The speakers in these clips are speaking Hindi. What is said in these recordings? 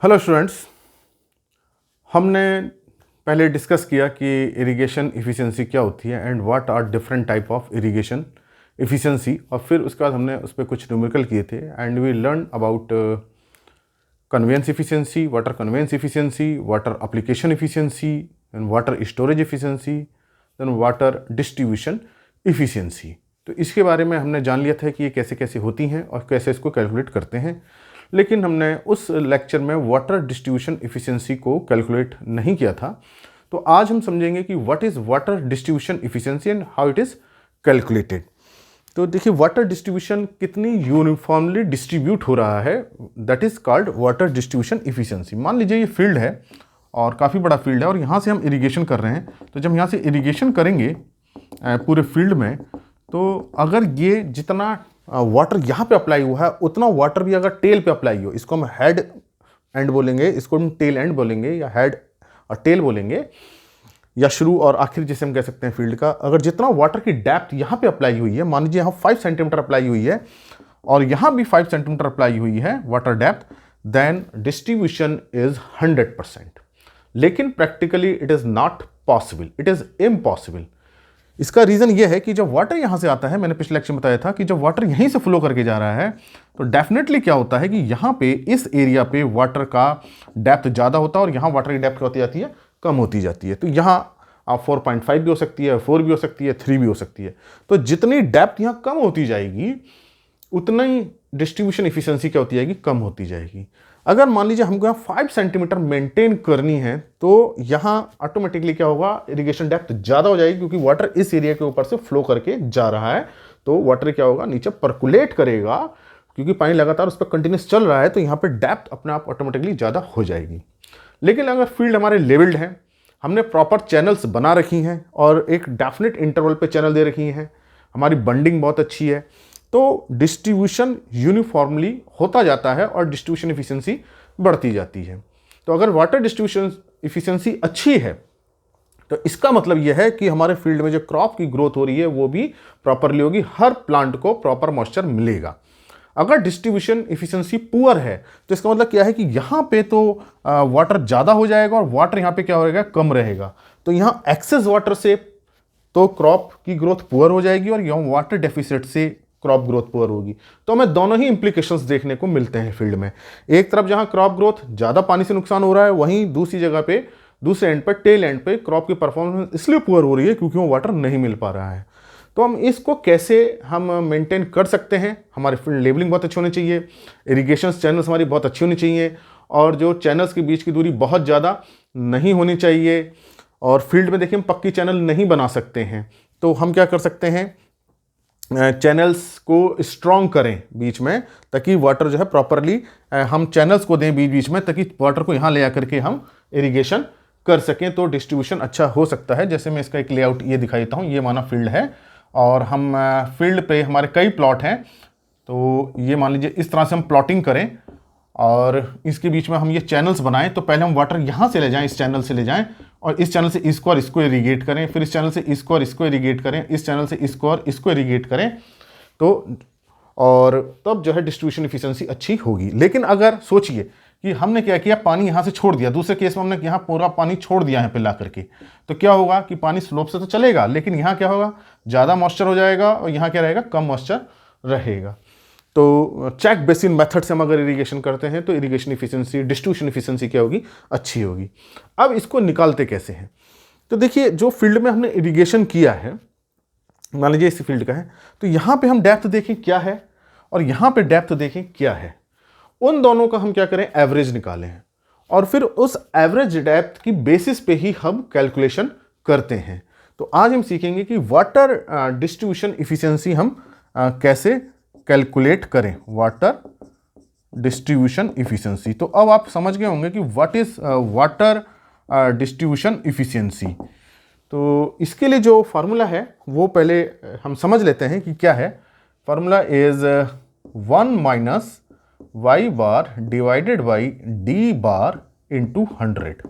हेलो स्टूडेंट्स, हमने पहले डिस्कस किया कि इरिगेशन इफ़िशियंसी क्या होती है and what are different type of irrigation efficiency. और फिर उसके बाद हमने उस पर कुछ न्यूमेरिकल किए थे and we learn about conveyance efficiency, water conveyance efficiency, water application efficiency and water storage efficiency, then water distribution efficiency. तो इसके बारे में हमने जान लिया था कि ये कैसे कैसे होती हैं और कैसे इसको कैलकुलेट करते हैं। लेकिन हमने उस लेक्चर में वाटर डिस्ट्रीब्यूशन इफ़िशियंसी को कैलकुलेट नहीं किया था। तो आज हम समझेंगे कि what is water distribution efficiency and how it is calculated. तो देखिए, वाटर डिस्ट्रीब्यूशन कितनी यूनिफॉर्मली डिस्ट्रीब्यूट हो रहा है, that is called water distribution efficiency. मान लीजिए ये फील्ड है और काफ़ी बड़ा फील्ड है और यहाँ से हम इरिगेशन कर रहे हैं। तो जब यहाँ से इरिगेशन करेंगे पूरे फील्ड में, तो अगर ये जितना वाटर यहाँ पे अप्लाई हुआ है उतना वाटर भी अगर टेल पे अप्लाई हो, इसको हम हेड एंड बोलेंगे, इसको हम टेल एंड बोलेंगे, या हेड और टेल बोलेंगे, या शुरू और आखिर जिसे हम कह सकते हैं फील्ड का। अगर जितना वाटर की डेप्थ यहाँ पे अप्लाई हुई है, मान लीजिए यहाँ 5 सेंटीमीटर अप्लाई हुई है और यहाँ भी 5 सेंटीमीटर अप्लाई हुई है water depth, then distribution is 100%। लेकिन practically it is not possible, it is impossible. इसका रीज़न ये है कि जब वाटर यहाँ से आता है, मैंने पिछले लेक्चर में बताया था कि जब वाटर यहीं से फ्लो करके जा रहा है तो डेफिनेटली क्या होता है कि यहाँ पे इस एरिया पे वाटर का डेप्थ ज़्यादा होता है और यहाँ वाटर की डेप्थ क्या होती जाती है, कम होती जाती है। तो यहाँ आप 4.5 भी हो सकती है, 4 भी हो सकती है, 3 भी हो सकती है। तो जितनी डेप्थ यहाँ कम होती जाएगी उतना ही डिस्ट्रीब्यूशन इफिशियंसी क्या होती जाएगी, कम होती जाएगी। अगर मान लीजिए हमको यहाँ 5 सेंटीमीटर मेंटेन करनी है तो यहाँ ऑटोमेटिकली क्या होगा, इरिगेशन डेप्थ ज़्यादा हो जाएगी क्योंकि वाटर इस एरिया के ऊपर से फ्लो करके जा रहा है। तो वाटर क्या होगा, नीचे परकुलेट करेगा क्योंकि पानी लगातार उस पर कंटिन्यूस चल रहा है, तो यहाँ पे डेप्थ अपने आप ऑटोमेटिकली ज़्यादा हो जाएगी। लेकिन अगर फील्ड हमारे लेवल्ड है, हमने प्रॉपर चैनल्स बना रखी हैं और एक डेफिनेट इंटरवल पे चैनल दे रखी हैं, हमारी बंडिंग बहुत अच्छी है, तो डिस्ट्रीब्यूशन यूनिफॉर्मली होता जाता है और डिस्ट्रीब्यूशन इफिशियंसी बढ़ती जाती है। तो अगर वाटर डिस्ट्रीब्यूशन इफिशियंसी अच्छी है तो इसका मतलब यह है कि हमारे फील्ड में जो क्रॉप की ग्रोथ हो रही है वो भी प्रॉपरली होगी, हर प्लांट को प्रॉपर मॉइस्चर मिलेगा। अगर डिस्ट्रीब्यूशन इफिशियंसी पुअर है तो इसका मतलब क्या है कि यहाँ पे तो वाटर ज़्यादा हो जाएगा और वाटर यहाँ पे क्या होगा, कम रहेगा। तो यहाँ एक्सेस वाटर से तो क्रॉप की ग्रोथ पुअर हो जाएगी और यहाँ वाटर डेफिसिट से क्रॉप ग्रोथ पुअर होगी। तो हमें दोनों ही इंप्लीकेशंस देखने को मिलते हैं फील्ड में। एक तरफ जहां क्रॉप ग्रोथ ज़्यादा पानी से नुकसान हो रहा है, वहीं दूसरी जगह पे, दूसरे एंड पर, टेल एंड पे क्रॉप की परफॉर्मेंस इसलिए पुअर हो रही है क्योंकि वो वाटर नहीं मिल पा रहा है। तो हम इसको कैसे हम मेंटेन कर सकते हैं, हमारे फील्ड लेवलिंग बहुत अच्छी होनी चाहिए, इरिगेशन चैनल्स हमारी बहुत अच्छी होनी चाहिए और जो चैनल्स के बीच की दूरी बहुत ज़्यादा नहीं होनी चाहिए। और फील्ड में देखिए हम पक्की चैनल नहीं बना सकते हैं, तो हम क्या कर सकते हैं, चैनल्स को स्ट्रॉन्ग करें बीच में ताकि वाटर जो है प्रॉपरली हम चैनल्स को दें बीच बीच में, ताकि वाटर को यहाँ ले आकर के हम इरिगेशन कर सकें, तो डिस्ट्रीब्यूशन अच्छा हो सकता है। जैसे मैं इसका एक लेआउट ये दिखाई देता हूँ, ये माना फील्ड है और हम फील्ड पे हमारे कई प्लॉट हैं, तो ये मान लीजिए इस तरह से हम प्लॉटिंग करें और इसके बीच में हम ये चैनल्स बनाएं। तो पहले हम वाटर यहाँ से ले जाएं, इस चैनल से ले जाएं और इस चैनल से इसको और इसको इरीगेट करें, फिर इस चैनल से इसको और इसको इरीगेट करें, इस चैनल से इसको और इसको इरीगेट करें, तो और तब जो है डिस्ट्रीब्यूशन इफिशियंसी अच्छी होगी। लेकिन अगर सोचिए कि हमने क्या किया, पानी यहाँ से छोड़ दिया, दूसरे केस में हमने यहाँ पूरा पानी छोड़ दिया यहाँ पे ला करके, तो क्या होगा कि पानी स्लोप से तो चलेगा लेकिन यहाँ क्या होगा, ज़्यादा मॉइस्चर हो जाएगा और यहाँ क्या रहेगा, कम मॉइस्चर रहेगा। तो चेक बेसिन मेथड से हम अगर इरिगेशन करते हैं तो इरिगेशन इफिशियंसी, डिस्ट्रीब्यूशन इफिशियंसी क्या होगी, अच्छी होगी। अब इसको निकालते कैसे हैं, तो देखिए जो फील्ड में हमने इरिगेशन किया है, मान लीजिए इस फील्ड का है, तो यहाँ पे हम डेप्थ देखें क्या है और यहाँ पे डेप्थ देखें क्या है, उन दोनों का हम क्या करें, एवरेज निकालें और फिर उस एवरेज डेप्थ की बेसिस पे ही हम कैलकुलेशन करते हैं। तो आज हम सीखेंगे कि वाटर डिस्ट्रीब्यूशन इफिशियंसी हम कैसे कैलकुलेट करें, वाटर डिस्ट्रीब्यूशन इफिशियंसी। तो अब आप समझ गए होंगे कि what is water distribution efficiency. तो इसके लिए जो फार्मूला है वो पहले हम समझ लेते हैं कि क्या है। Formula is 1 minus Y bar divided by D bar into 100।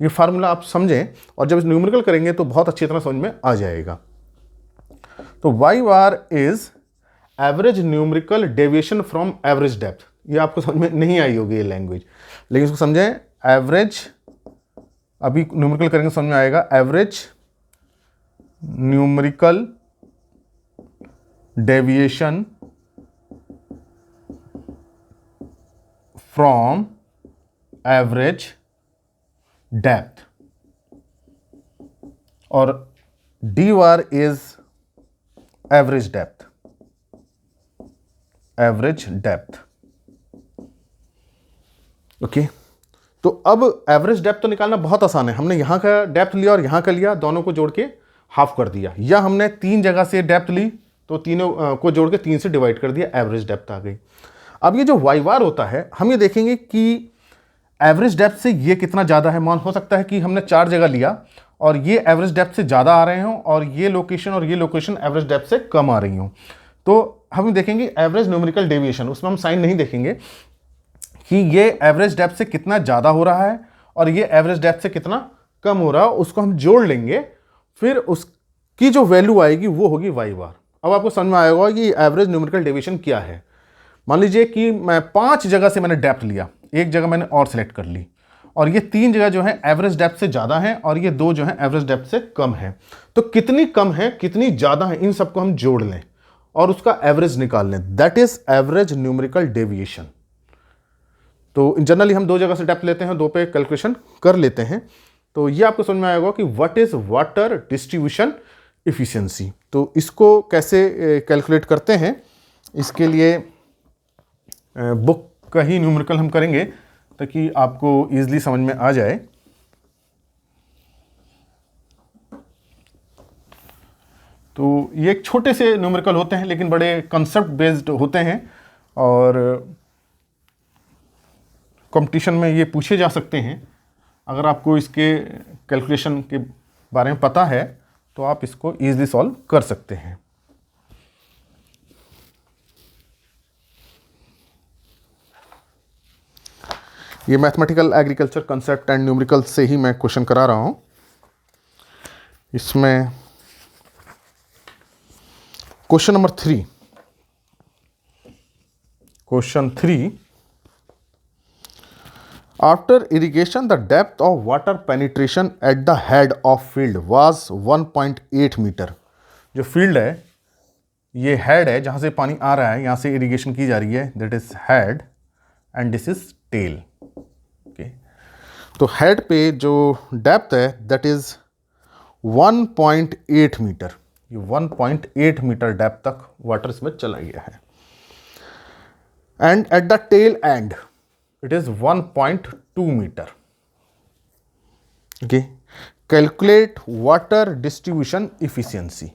ये फार्मूला आप समझें और जब न्यूमेरिकल करेंगे तो बहुत अच्छी तरह समझ में आ जाएगा। तो Y bar is average numerical deviation from average depth. ये आपको समझ में नहीं आई होगी ये लैंग्वेज, लेकिन इसको समझें। एवरेज, अभी न्यूमेरिकल करेंगे समझ में आएगा। Average numerical deviation from average depth, और D bar is average depth, average depth. Okay, तो अब एवरेज डेप्थ तो निकालना बहुत आसान है। हमने यहां का डेप्थ लिया और यहां का लिया, दोनों को जोड़ के हाफ कर दिया, या हमने 3 जगह से डेप्थ ली तो तीनों को जोड़ के 3 से डिवाइड कर दिया, एवरेज डेप्थ आ गई। अब ये जो वाई बार होता है, हम ये देखेंगे कि एवरेज डेप्थ से ये कितना ज़्यादा है। मान हो सकता है कि हमने 4 जगह लिया और ये एवरेज डेप्थ से ज़्यादा आ रहे हों, और ये लोकेशन एवरेज डेप्थ से कम आ रही हों। तो हम देखेंगे एवरेज न्यूमेरिकल डेविएशन, उसमें हम साइन नहीं देखेंगे कि ये एवरेज डेप्थ से कितना ज़्यादा हो रहा है और ये एवरेज डेप्थ से कितना कम हो रहा है, उसको हम जोड़ लेंगे, फिर उसकी जो वैल्यू आएगी वो होगी वाई बार। अब आपको समझ में आएगा कि एवरेज न्यूमेरिकल डेविएशन क्या है। मान लीजिए कि मैं 5 जगह से मैंने डेप्थ लिया, एक जगह मैंने और सेलेक्ट कर ली, और ये 3 जगह जो है एवरेज डेप्थ से ज़्यादा हैं और ये 2 जो है एवरेज डेप्थ से कम है। तो कितनी कम है कितनी ज़्यादा है, इन सबको हम जोड़ लें और उसका एवरेज निकाल लें, that is average numerical deviation. तो जनरली हम 2 जगह से डेप्थ लेते हैं, 2 पे कैलकुलेशन कर लेते हैं। तो ये आपको समझ में आएगा कि what is water distribution efficiency. तो इसको कैसे कैलकुलेट करते हैं, इसके लिए बुक का ही न्यूमेरिकल हम करेंगे ताकि आपको ईजिली समझ में आ जाए। तो ये एक छोटे से न्यूमेरिकल होते हैं लेकिन बड़े कंसेप्ट बेस्ड होते हैं, और कंपटीशन में ये पूछे जा सकते हैं। अगर आपको इसके कैलकुलेशन के बारे में पता है तो आप इसको ईजिली सॉल्व कर सकते हैं। ये mathematical agriculture concept and numerical से ही मैं क्वेश्चन करा रहा हूँ। इसमें question number 3, question 3, after irrigation the depth of water penetration at the head of field was 1.8 metre. जो फील्ड है, ये हेड है जहाँ से पानी आ रहा है, यहाँ से इरिगेशन की जा रही है, that is head and this is tail. Okay, तो हेड पे जो डेप्थ है दैट इज 1.8 मीटर। ये 1.8 मीटर डेप्थ तक वाटर इसमें चला गया है, and at the tail end it is 1.2 metre. Okay, calculate water distribution efficiency.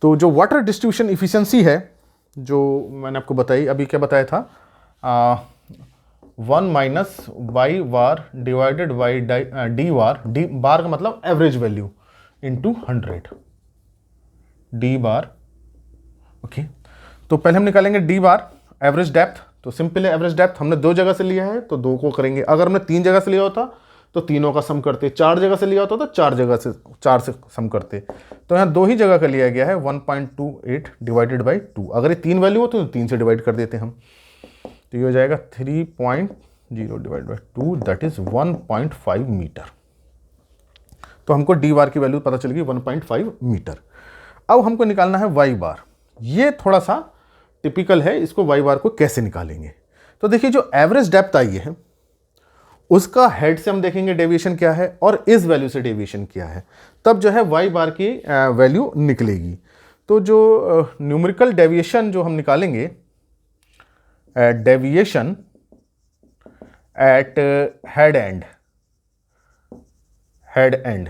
तो जो वाटर डिस्ट्रीब्यूशन इफिशिएंसी है, जो मैंने आपको बताई, अभी क्या बताया था, 1 minus Y bar divided by D bar. D bar का मतलब average value into 100 D bar. Okay, तो पहले हम निकालेंगे डी बार एवरेज डेप्थ। तो सिंपल है, एवरेज डेप्थ हमने 2 जगह से लिया है तो 2 को करेंगे। अगर हमने 3 जगह से लिया होता तो तीनों का सम करते, 4 जगह से लिया होता तो 4 से सम करते। तो यहाँ 2 ही जगह का लिया गया है, 1.28 डिवाइडेड बाई 2। अगर ये 3 वैल्यू होती तो 3 से डिवाइड कर देते हम, तो ये हो जाएगा 3.0 divide by 2 that is 1.5 metre. तो हमको डी बार की वैल्यू पता चल गई 1.5 मीटर। अब हमको निकालना है वाई बार। ये थोड़ा सा टिपिकल है, इसको वाई बार को कैसे निकालेंगे। तो देखिए, जो एवरेज डेप्थ आई है उसका हेड से हम देखेंगे डेविएशन क्या है और इस वैल्यू से डेविएशन क्या है, तब जो है वाई बार की वैल्यू निकलेगी। तो जो न्यूमेरिकल डेविएशन जो हम निकालेंगे, डेविएशन एट हेड एंड,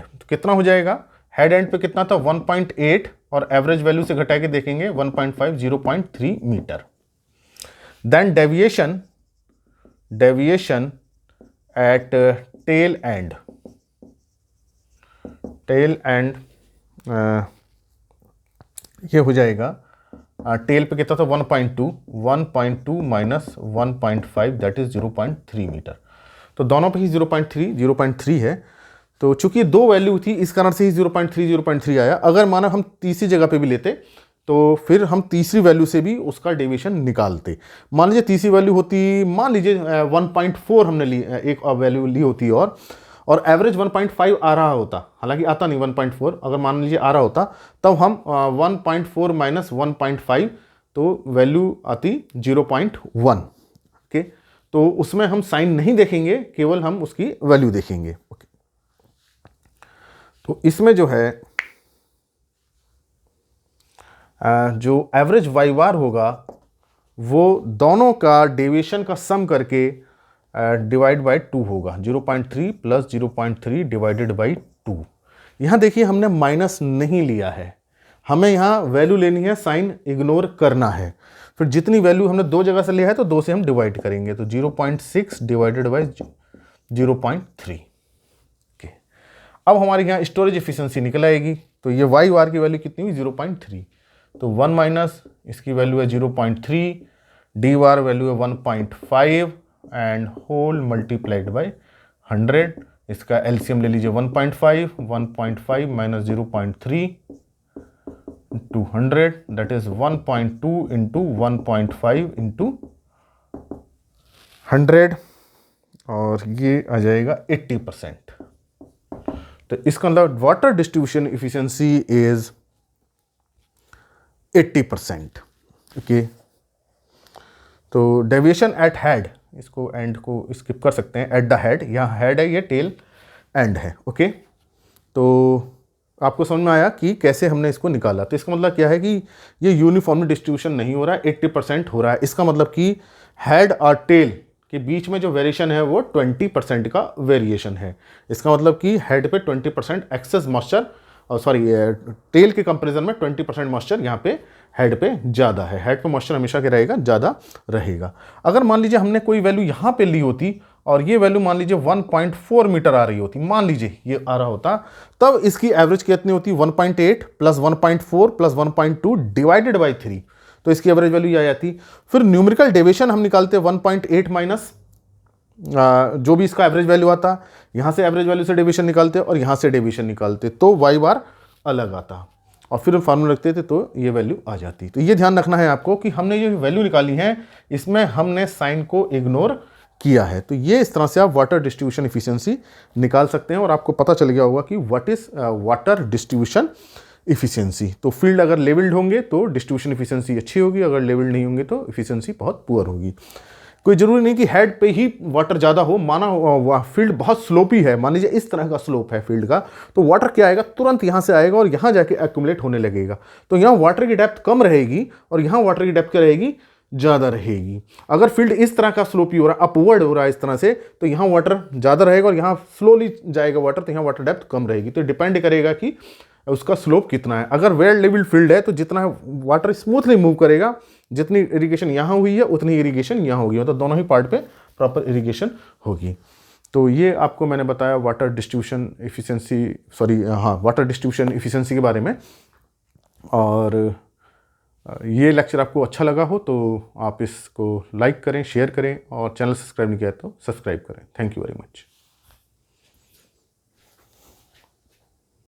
तो कितना हो जाएगा, हेड एंड पे कितना था 1.8 और एवरेज वैल्यू से घटा के देखेंगे 1.5, 0.3 metre. Then deviation at tail end, ये हो जाएगा, टेल पे कितना था 1.2 माइनस 1.5 दैट इज 0.3 मीटर। तो दोनों पे ही 0.3 है। तो चूंकि 2 वैल्यू थी इस कारण से ही 0.3 आया। अगर माना हम तीसरी जगह पे भी लेते तो फिर हम तीसरी वैल्यू से भी उसका डेविएशन निकालते। मान लीजिए तीसरी वैल्यू होती, मान लीजिए 1.4 हमने ली, एक वैल्यू ली होती और एवरेज 1.5 आ रहा होता, हालांकि आता नहीं 1.4, अगर मान लीजिए आ रहा होता तब हम 1.4 माइनस 1.5 तो वैल्यू आती 0.1। ओके, तो उसमें हम साइन नहीं देखेंगे, केवल हम उसकी वैल्यू देखेंगे। ओके, तो इसमें जो है जो एवरेज वाई बार होगा वो दोनों का डेविएशन का सम करके डिवाइड बाय 2 होगा। 0.3 प्लस 0.3 डिवाइडेड बाय 2। यहाँ देखिए हमने माइनस नहीं लिया है, हमें यहाँ वैल्यू लेनी है, साइन इग्नोर करना है। फिर जितनी वैल्यू हमने दो जगह से लिया है तो 2 से हम डिवाइड करेंगे, तो 0.6 डिवाइडेड बाय 0.3। ओके, अब हमारे यहाँ स्टोरेज एफिशिएंसी निकल आएगी। तो ये वाई बार की वैल्यू कितनी हुई 0.3, तो 1 माइनस इसकी वैल्यू है 0.3, डी बार वैल्यू है 1.5 एंड होल मल्टीप्लाइड बाय 100। इसका एलसीएम ले लीजिए 1.5 minus 0.3 to 100, that is 1.2 into 1.5 into 100 और ये आ जाएगा 80%। तो इसका मतलब water distribution efficiency is 80%। Okay, तो डेविएशन एट हेड, इसको एंड को स्किप कर सकते हैं, एट द हेड, यहाँ हेड है, ये टेल एंड है। ओके, तो आपको समझ में आया कि कैसे हमने इसको निकाला। तो इसका मतलब क्या है कि ये यूनिफॉर्मली डिस्ट्रीब्यूशन नहीं हो रहा है, 80% हो रहा है। इसका मतलब कि हेड और टेल के बीच में जो वेरिएशन है वो 20% का वेरिएशन है। इसका मतलब कि हेड पे 20% एक्सेस मॉइस्चर, सॉरी टेल के कंपैरिजन में 20% मॉइस्चर यहाँ पे हेड पे ज़्यादा है। हेड पे मॉइस्चर हमेशा क्या रहेगा, ज़्यादा रहेगा। अगर मान लीजिए हमने कोई वैल्यू यहाँ पे ली होती और ये वैल्यू मान लीजिए 1.4 मीटर आ रही होती, मान लीजिए ये आ रहा होता, तब इसकी एवरेज कितनी होती, 1.8 प्लस 1.4 प्लस 1.2 डिवाइडेड बाई 3, तो इसकी एवरेज वैल्यू आ जाती। फिर न्यूमेरिकल डेविएशन हम निकालते 1.8 माइनस जो भी इसका एवरेज वैल्यू आता, यहाँ से एवरेज वैल्यू से डेविएशन निकालते और यहाँ से डेविएशन निकालते, तो वाई बार अलग आता और फिर फार्मूला रखते थे तो ये वैल्यू आ जाती। तो ये ध्यान रखना है आपको कि हमने ये वैल्यू निकाली है, इसमें हमने साइन को इग्नोर किया है। तो ये इस तरह से आप वाटर डिस्ट्रीब्यूशन इफिशिएंसी निकाल सकते हैं और आपको पता चल गया होगा कि what is water distribution efficiency. तो फील्ड अगर लेवल्ड होंगे तो डिस्ट्रीब्यूशन इफिशिएंसी अच्छी होगी, अगर लेवल्ड नहीं होंगे तो इफिशिएंसी बहुत पुअर होगी। कोई ज़रूरी नहीं कि हेड पे ही वाटर ज़्यादा हो, माना फील्ड बहुत स्लोपी है, मान लीजिए इस तरह का स्लोप है फील्ड का, तो वाटर क्या आएगा, तुरंत यहाँ से आएगा और यहाँ जाके एक्यूमुलेट होने लगेगा। तो यहाँ वाटर की डेप्थ कम रहेगी और यहाँ वाटर की डेप्थ क्या रहेगी, ज़्यादा रहेगी। अगर फील्ड इस तरह का स्लोपी हो रहा है, अपवर्ड हो रहा है इस तरह से, तो यहाँ वाटर ज़्यादा रहेगा और यहाँ स्लोली जाएगा वाटर, तो यहाँ वाटर डेप्थ कम रहेगी। तो डिपेंड करेगा कि उसका स्लोप कितना है। अगर वेल लेवल्ड फील्ड है तो जितना वाटर स्मूथली मूव करेगा, जितनी इरिगेशन यहाँ हुई है उतनी इरिगेशन यहाँ होगी, मतलब दोनों ही पार्ट पे प्रॉपर इरिगेशन होगी। तो ये आपको मैंने बताया water distribution efficiency, water distribution efficiency के बारे में। और ये लेक्चर आपको अच्छा लगा हो तो आप इसको लाइक करें, शेयर करें और चैनल सब्सक्राइब नहीं किया तो सब्सक्राइब करें। Thank you very much.